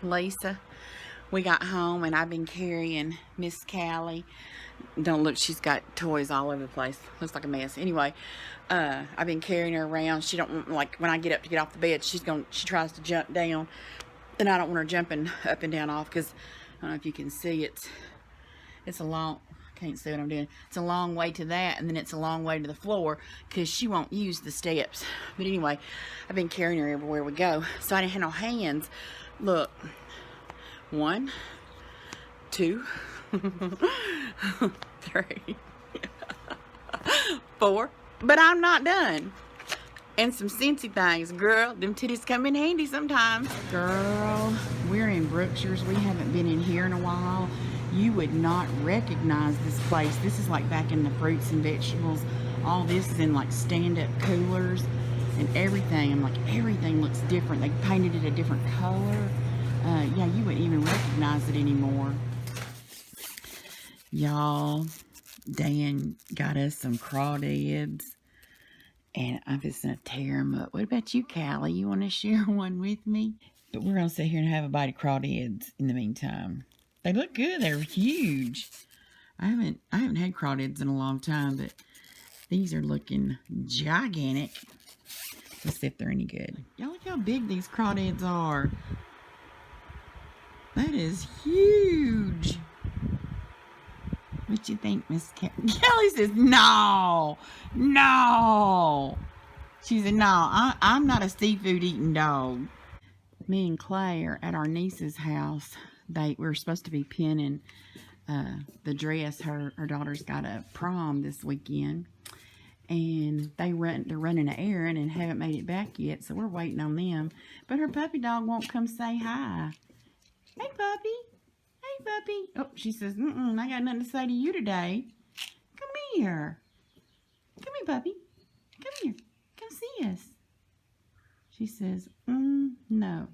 Lisa. We got home and I've been carrying Miss Callie. Don't look, she's got toys all over the place. Looks like a mess. Anyway, I've been carrying her around. She don't want, like, when I get up to get off the bed, she tries to jump down. And I don't want her jumping up and down off because I don't know if you can see it's a long, I can't see what I'm doing. It's a long way to that, and then it's a long way to the floor because she won't use the steps. But anyway, I've been carrying her everywhere we go. So I didn't have no hands. Look. 1, 2, 3, 4. But I'm not done. And some Scentsy things, girl. Them titties come in handy sometimes. Girl, we're in Brookshire's. We haven't been in here in a while. You would not recognize this place. This is like back in the fruits and vegetables. All this is in like stand-up coolers and everything. I'm like, everything looks different. They painted it a different color. Yeah, you wouldn't even recognize it anymore. Y'all, Dan got us some crawdads, and I'm just going to tear them up. What about you, Callie? You want to share one with me? But we're going to sit here and have a bite of crawdads in the meantime. They look good. They're huge. I haven't had crawdads in a long time, but these are looking gigantic. Let's see if they're any good. Y'all look how big these crawdads are. That is huge. What you think, Miss Kelly? Kelly says, no. She said, no, I'm not a seafood eating dog. Me and Clay are at our niece's house. We were supposed to be pinning the dress. Her daughter's got a prom this weekend. And they're running an errand and haven't made it back yet. So we're waiting on them. But her puppy dog won't come say hi. Hey, puppy. Hey, puppy. Oh, she says, I got nothing to say to you today. Come here. Come here, puppy. Come here. Come see us. She says, no.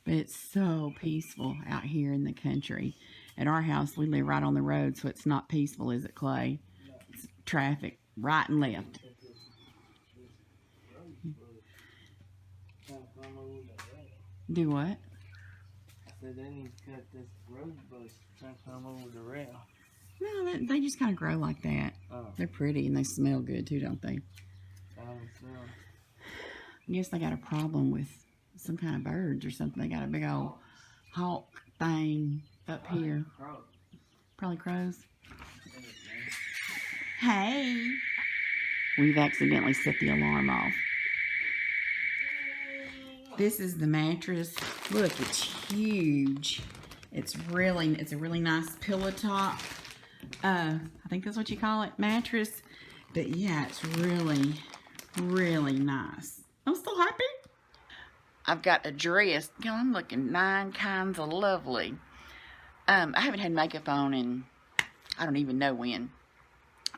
But it's so peaceful out here in the country. At our house, we live right on the road, so it's not peaceful, is it, Clay? It's traffic right and left. Do what? I said they need to cut this rose bush trying to come over the rail. No, they just kind of grow like that. Oh. They're pretty and they smell good too, don't they? I guess they got a problem with some kind of birds or something. They got a big old hawk thing up here. Probably crows. Hey! We've accidentally set the alarm off. This is the mattress. Look, it's huge. It's a really nice pillow top. I think that's what you call it, mattress. But yeah, it's really, really nice. I'm so happy. I've got a dress. You know, I'm looking 9 kinds of lovely. I haven't had makeup on in I don't even know when.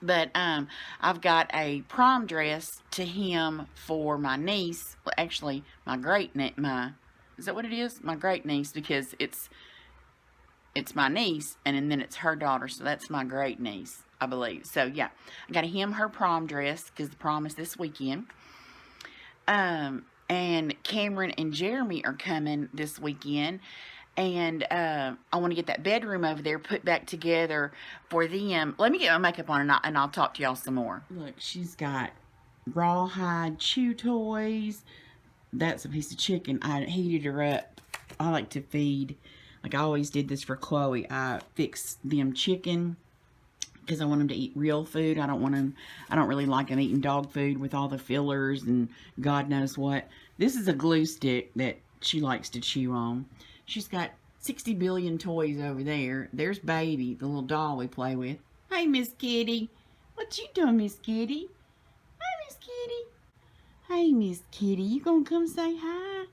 But I've got a prom dress to him for my niece. Well, actually, my is that what it is? My great niece, because it's my niece, and then it's her daughter, so that's my great niece, I believe. So yeah, I got him her prom dress because the prom is this weekend. And Cameron and Jeremy are coming this weekend. And I want to get that bedroom over there put back together for them. Let me get my makeup on and I'll talk to y'all some more. Look, she's got rawhide chew toys. That's a piece of chicken. I heated her up. I like to feed, like I always did this for Chloe. I fix them chicken because I want them to eat real food. I don't really like them eating dog food with all the fillers and God knows what. This is a glue stick that she likes to chew on. She's got 60 billion toys over there. There's Baby, the little doll we play with. Hey, Miss Kitty. What you doing, Miss Kitty? Hi, Miss Kitty. Hey, Miss Kitty. You gonna come say hi?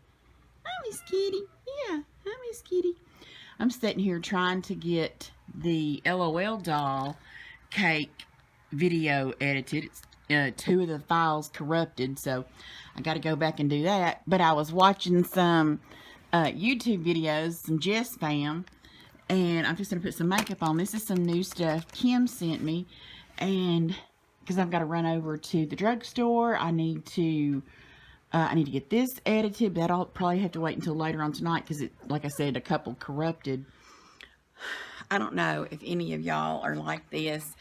Hi, Miss Kitty. Yeah, hi, Miss Kitty. I'm sitting here trying to get the LOL doll cake video edited. It's 2 of the files corrupted, so I got to go back and do that. But I was watching some YouTube videos, some Jess fam, and I'm just going to put some makeup on. This is some new stuff Kim sent me, and because I've got to run over to the drugstore, I need to I need to get this edited, but I'll probably have to wait until later on tonight because, like I said, a couple corrupted. I don't know if any of y'all are like this,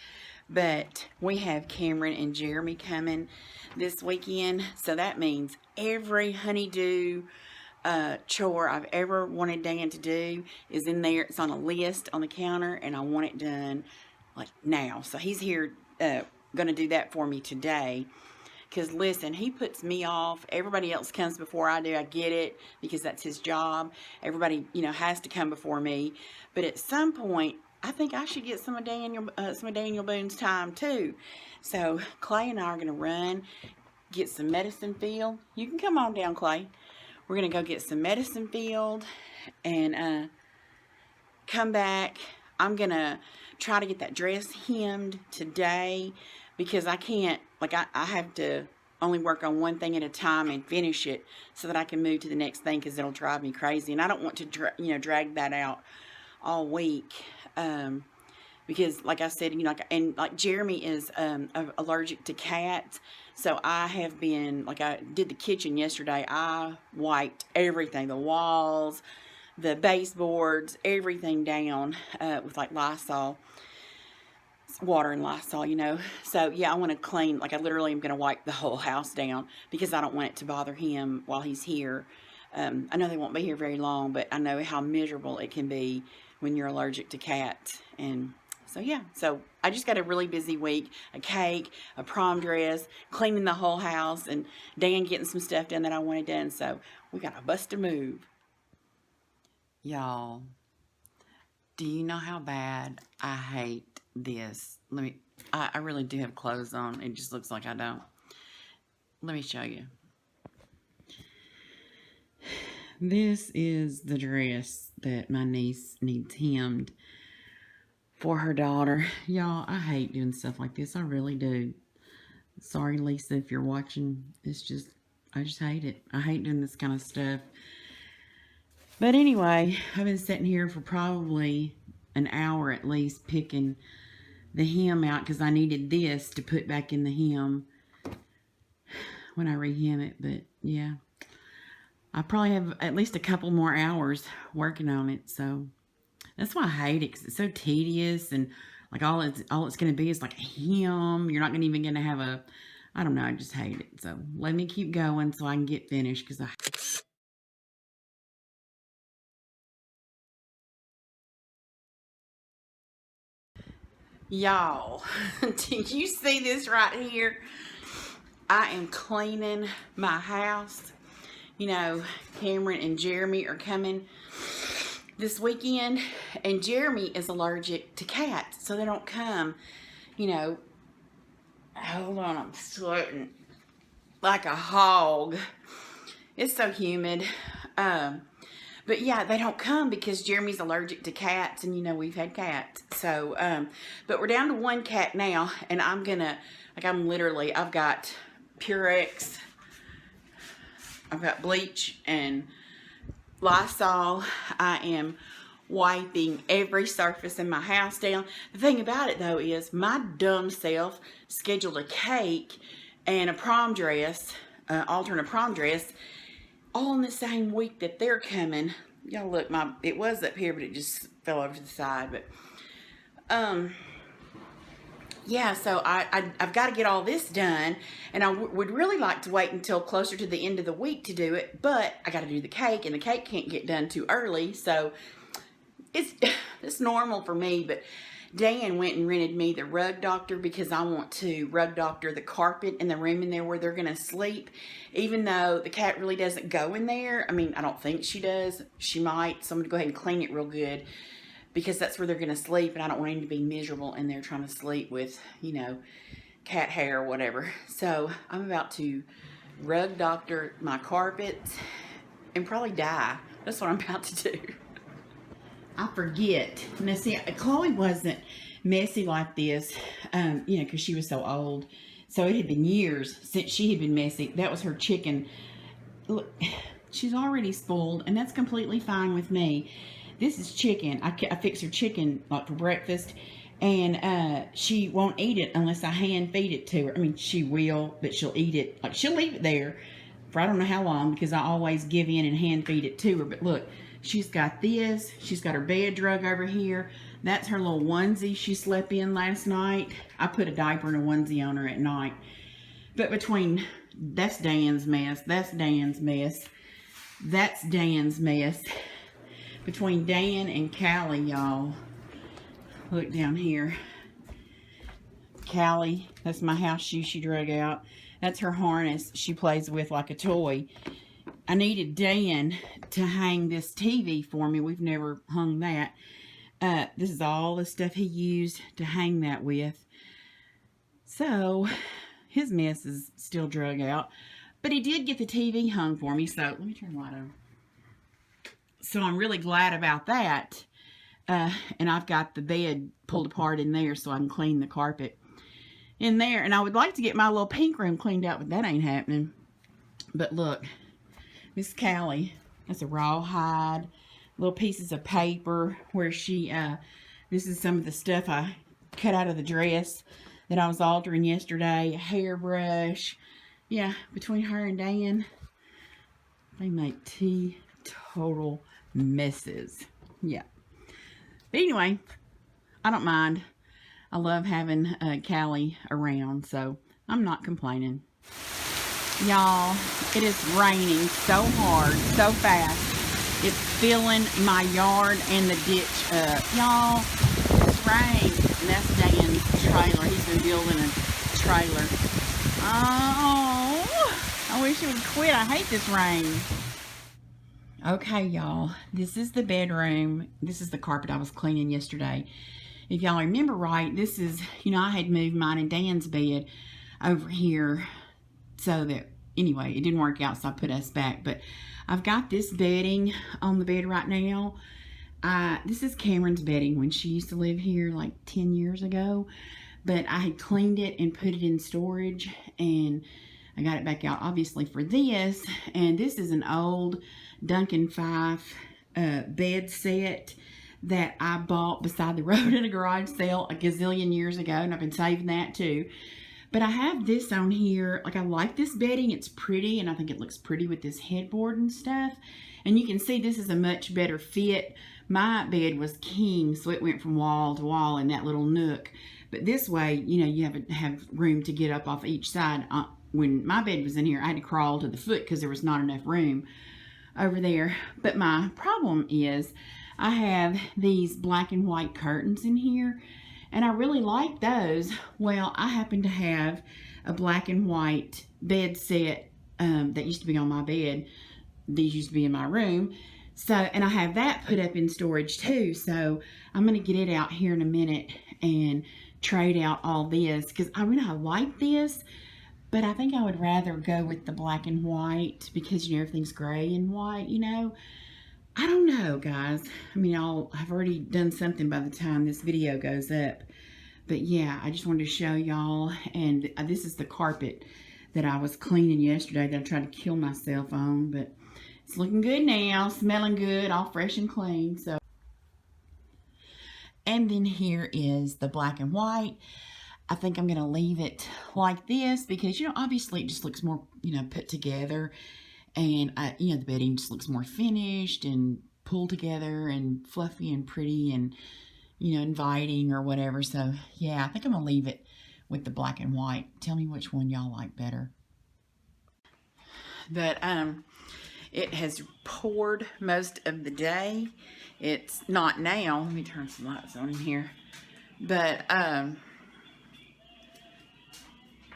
but we have Cameron and Jeremy coming this weekend. So that means every honeydew chore I've ever wanted Dan to do is in there. It's on a list on the counter, and I want it done like now. So he's here going to do that for me today. Because, listen, he puts me off. Everybody else comes before I do. I get it because that's his job. Everybody, you know, has to come before me. But at some point, I think I should get some of Daniel Boone's time, too. So, Clay and I are going to run, get some medicine field. You can come on down, Clay. We're going to go get some medicine field and come back. I'm going to try to get that dress hemmed today because I can't, like, I have to only work on one thing at a time and finish it so that I can move to the next thing because it'll drive me crazy. And I don't want to, drag that out all week because, like I said, like Jeremy is allergic to cats. So I have been, like I did the kitchen yesterday, I wiped everything, the walls, the baseboards, everything down with like Lysol. Water and Lysol, So, yeah, I want to clean, like I literally am going to wipe the whole house down because I don't want it to bother him while he's here. I know they won't be here very long, but I know how miserable it can be when you're allergic to cats. And so, yeah, so I just got a really busy week, a cake, a prom dress, cleaning the whole house, and Dan getting some stuff done that I wanted done. So we got a bust a move. Y'all, do you know how bad I hate this? I really do have clothes on. It just looks like I don't. Let me show you. This is the dress that my niece needs hemmed for her daughter. Y'all, I hate doing stuff like this. I really do. Sorry, Lisa, if you're watching. I just hate it. I hate doing this kind of stuff. But anyway, I've been sitting here for probably an hour at least picking the hem out because I needed this to put back in the hem when I rehem it. But yeah, I probably have at least a couple more hours working on it. So that's why I hate it, because it's so tedious, and like all it's going to be is like a hem. You're not even going to have a, I don't know, I just hate it. So let me keep going so I can get finished because y'all, do you see this right here? I am cleaning my house. Cameron and Jeremy are coming this weekend, and Jeremy is allergic to cats, so they don't come. Hold on, I'm sweating like a hog. It's so humid. But yeah, they don't come because Jeremy's allergic to cats, and we've had cats. So, but we're down to one cat now, and I've got Purex, I've got bleach and Lysol. I am wiping every surface in my house down. The thing about it though is my dumb self scheduled a cake and a prom dress, alternate prom dress, all in the same week that they're coming. Y'all look, it was up here, but it just fell over to the side. But yeah, so I've got to get all this done, and I would really like to wait until closer to the end of the week to do it, but I got to do the cake, and the cake can't get done too early, so it's normal for me. But Dan went and rented me the rug doctor because I want to rug doctor the carpet in the room in there where they're going to sleep, even though the cat really doesn't go in there. I mean, I don't think she does. She might, so I'm going to go ahead and clean it real good because that's where they're going to sleep, and I don't want him to be miserable in there trying to sleep with, cat hair or whatever. So I'm about to rug doctor my carpets and probably die. That's what I'm about to do. I forget. Now, see, Chloe wasn't messy like this, because she was so old. So it had been years since she had been messy. That was her chicken. Look, she's already spoiled, and that's completely fine with me. This is chicken. I fix her chicken like for breakfast, and she won't eat it unless I hand feed it to her. I mean, she will, but she'll eat it. Like, she'll leave it there for I don't know how long, because I always give in and hand feed it to her. But look, she's got this. She's got her bed drug over here. That's her little onesie she slept in last night. I put a diaper and a onesie on her at night. But between, that's Dan's mess. That's Dan's mess. That's Dan's mess. Between Dan and Callie, y'all. Look down here. Callie, that's my house shoe she drug out. That's her harness she plays with like a toy. I needed Dan to hang this TV for me. We've never hung that. This is all the stuff he used to hang that with. So, his mess is still drug out. But he did get the TV hung for me. So, let me turn the light on. So, I'm really glad about that. And I've got the bed pulled apart in there so I can clean the carpet in there. And I would like to get my little pink room cleaned out, but that ain't happening. But look, Miss Callie, that's a rawhide, little pieces of paper where she, this is some of the stuff I cut out of the dress that I was altering yesterday, a hairbrush. Yeah, between her and Dan, they make total messes. Yeah. But anyway, I don't mind. I love having Callie around, so I'm not complaining. Y'all, it is raining so hard, so fast. It's filling my yard and the ditch up. Y'all, it's rain. And that's Dan's trailer. He's been building a trailer. Oh, I wish it would quit. I hate this rain. Okay, y'all, this is the bedroom. This is the carpet I was cleaning yesterday. If y'all remember right, this is, I had moved mine and Dan's bed over here so that, anyway, it didn't work out, so I put us back. But I've got this bedding on the bed right now. This is Cameron's bedding when she used to live here like 10 years ago. But I had cleaned it and put it in storage, and I got it back out, obviously, for this. And this is an old Duncan Fife bed set that I bought beside the road at a garage sale a gazillion years ago, and I've been saving that too. But I have this on here. Like, I like this bedding. It's pretty, and I think it looks pretty with this headboard and stuff. And you can see this is a much better fit. My bed was king, so it went from wall to wall in that little nook. But this way, you have room to get up off each side. When my bed was in here, I had to crawl to the foot because there was not enough room over there. But my problem is I have these black and white curtains in here, and I really like those. Well, I happen to have a black and white bed set that used to be on my bed. These used to be in my room. So, and I have that put up in storage too. So I'm going to get it out here in a minute and trade out all this, because I like this, but I think I would rather go with the black and white because, everything's gray and white, I don't know, guys. I've already done something by the time this video goes up. But yeah, I just wanted to show y'all. And this is the carpet that I was cleaning yesterday that I tried to kill myself on. But it's looking good now, smelling good, all fresh and clean. So, and then here is the black and white. I think I'm going to leave it like this because, obviously it just looks more, put together. And, the bedding just looks more finished and pulled together and fluffy and pretty and, inviting or whatever. So, yeah, I think I'm going to leave it with the black and white. Tell me which one y'all like better. But, it has poured most of the day. It's not now. Let me turn some lights on in here. But,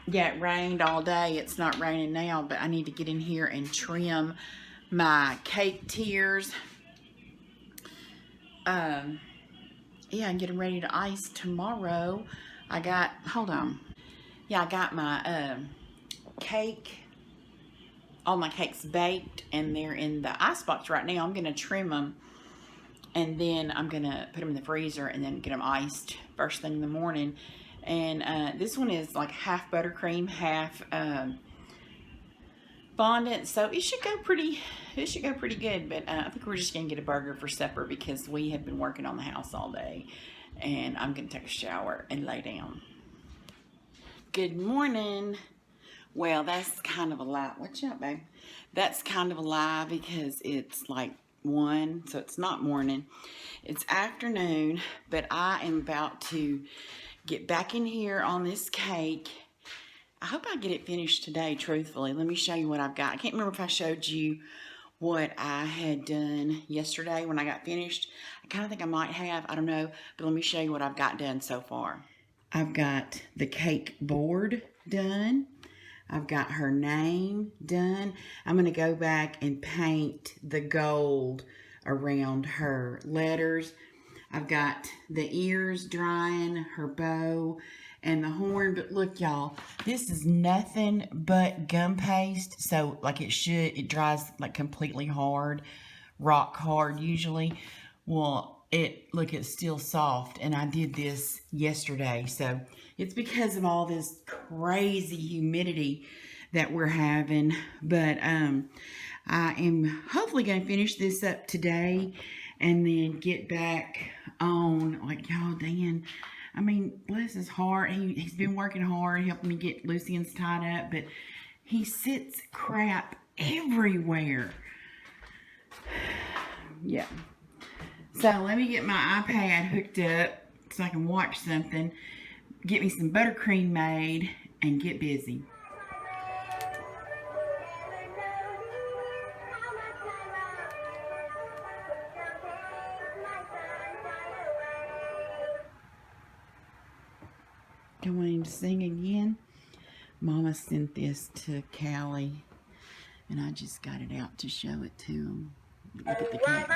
yeah, it rained all day. It's not raining now, but I need to get in here and trim my cake tiers. Yeah, and get them ready to ice tomorrow. Hold on. Yeah, I got my cake. All my cakes baked, and they're in the ice box right now. I'm going to trim them, and then I'm going to put them in the freezer and then get them iced first thing in the morning. And this one is like half buttercream, half fondant, so it should go pretty good. But I think we're just gonna get a burger for supper because we have been working on the house all day, and I'm gonna take a shower and lay down. Good morning. Well, that's kind of a lie. Watch out, babe. That's kind of a lie because it's like 1, so it's not morning. It's afternoon, but I am about to get back in here on this cake. I hope I get it finished today, truthfully. Let me show you what I've got. I can't remember if I showed you what I had done yesterday when I got finished. I kind of think I might have. I don't know. But let me show you what I've got done so far. I've got the cake board done. I've got her name done. I'm going to go back and paint the gold around her letters. I've got the ears drying, her bow, and the horn. But look, y'all, this is nothing but gum paste. So, like it dries like completely hard, rock hard usually. Well, it's still soft. And I did this yesterday. So, it's because of all this crazy humidity that we're having. But I am hopefully going to finish this up today and then get back on, like, y'all, Dan, I mean, bless his heart. He's been working hard, helping me get Lucian's tied up, but he sits crap everywhere. Yeah. So let me get my iPad hooked up so I can watch something, get me some buttercream made, and get busy. Going to sing again. Mama sent this to Callie, and I just got it out to show it to him. Look at the cake.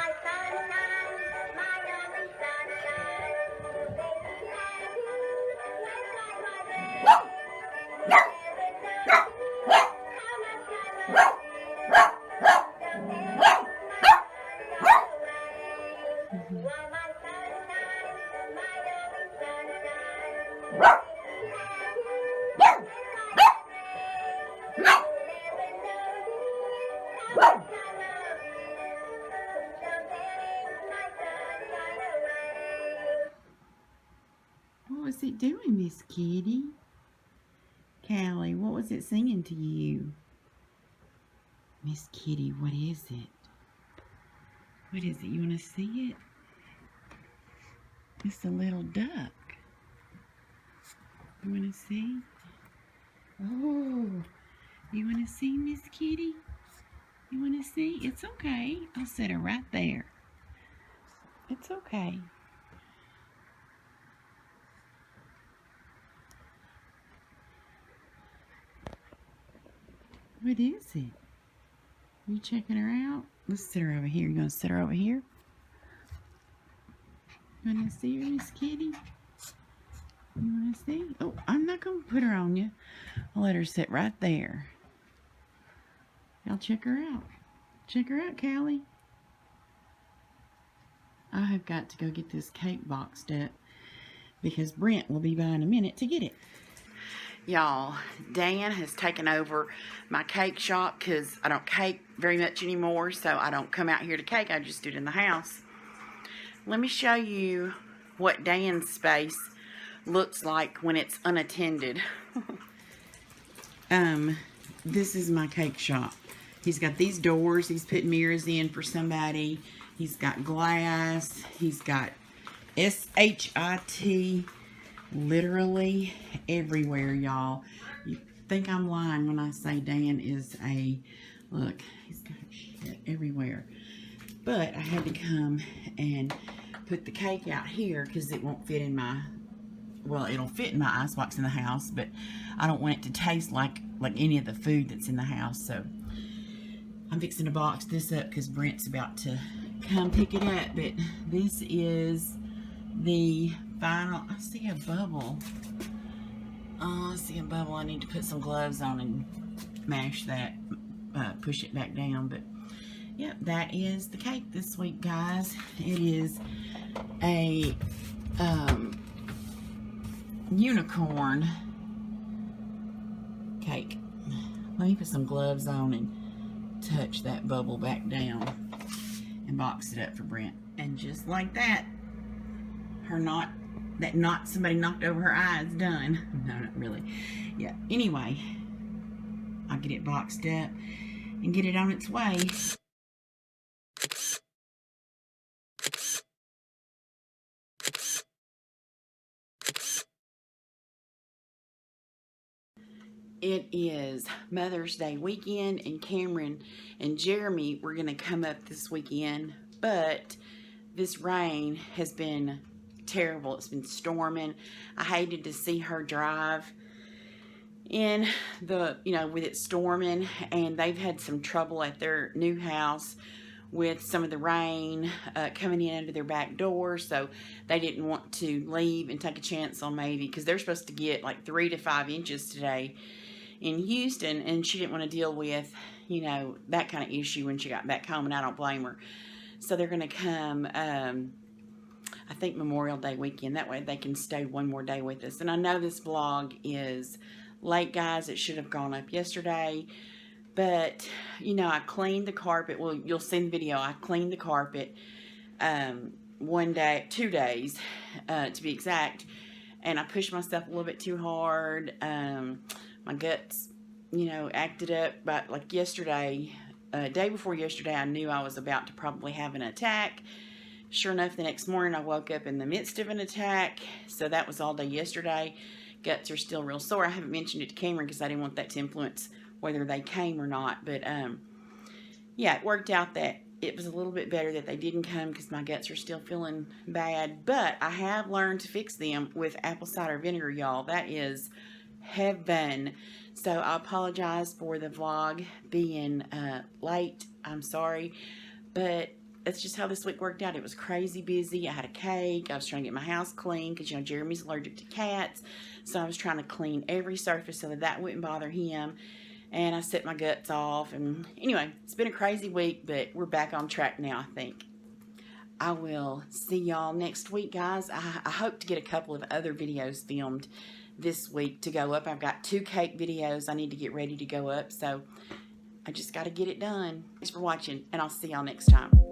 What was it doing, Miss Kitty? Callie, what was it singing to you? Miss Kitty, what is it? What is it? You want to see it? It's a little duck. You want to see? Oh, you want to see, Miss Kitty? You want to see? It's okay. I'll set her right there. It's okay. What is it? You checking her out? Let's sit her over here. You gonna sit her over here? You wanna see her, Miss Kitty? You wanna see? Oh, I'm not gonna put her on you. I'll let her sit right there. Y'all check her out. Check her out, Callie. I have got to go get this cake boxed up because Brent will be by in a minute to get it. Y'all, Dan has taken over my cake shop because I don't cake very much anymore, so I don't come out here to cake. I just do it in the house. Let me show you what Dan's space looks like when it's unattended. This is my cake shop. He's got these doors. He's put mirrors in for somebody. He's got glass. He's got SHIT literally everywhere, y'all. You think I'm lying when I say Dan is look, he's got shit everywhere. But I had to come and put the cake out here because it won't fit in my, well, it'll fit in my icebox in the house, but I don't want it to taste like any of the food that's in the house. So I'm fixing to box this up because Brent's about to come pick it up. But this is the final. I see a bubble. Oh, I see a bubble. I need to put some gloves on and mash that, push it back down. But yep, that is the cake this week, guys. It is a unicorn cake. Let me put some gloves on and touch that bubble back down and box it up for Brent. And just like that, somebody knocked over her eye is done. No, not really. Yeah, anyway, I'll get it boxed up and get it on its way. It is Mother's Day weekend, and Cameron and Jeremy were going to come up this weekend, but this rain has been terrible. It's been storming. I hated to see her drive in the, with it storming, and they've had some trouble at their new house with some of the rain coming in under their back door, so they didn't want to leave and take a chance on maybe, because they're supposed to get like 3 to 5 inches today in Houston, and she didn't want to deal with, that kind of issue when she got back home, and I don't blame her. So they're going to come, I think Memorial Day weekend. That way they can stay one more day with us. And I know this vlog is late, guys. It should have gone up yesterday. But, I cleaned the carpet. Well, you'll see in the video. I cleaned the carpet 2 days, to be exact. And I pushed myself a little bit too hard. My guts, acted up. But like yesterday, day before yesterday, I knew I was about to probably have an attack. Sure enough, the next morning I woke up in the midst of an attack. So that was all day yesterday. Guts are still real sore. I haven't mentioned it to Cameron because I didn't want that to influence whether they came or not. But yeah, it worked out that it was a little bit better that they didn't come because my guts are still feeling bad. But I have learned to fix them with apple cider vinegar, y'all. That is heaven. So I apologize for the vlog being late. I'm sorry. But that's just how this week worked out. It was crazy busy. I had a cake. I was trying to get my house clean because, Jeremy's allergic to cats. So I was trying to clean every surface so that wouldn't bother him. And I set my guts off. And anyway, it's been a crazy week, but we're back on track now, I think. I will see y'all next week, guys. I hope to get a couple of other videos filmed this week to go up. I've got 2 cake videos I need to get ready to go up. So I just got to get it done. Thanks for watching, and I'll see y'all next time.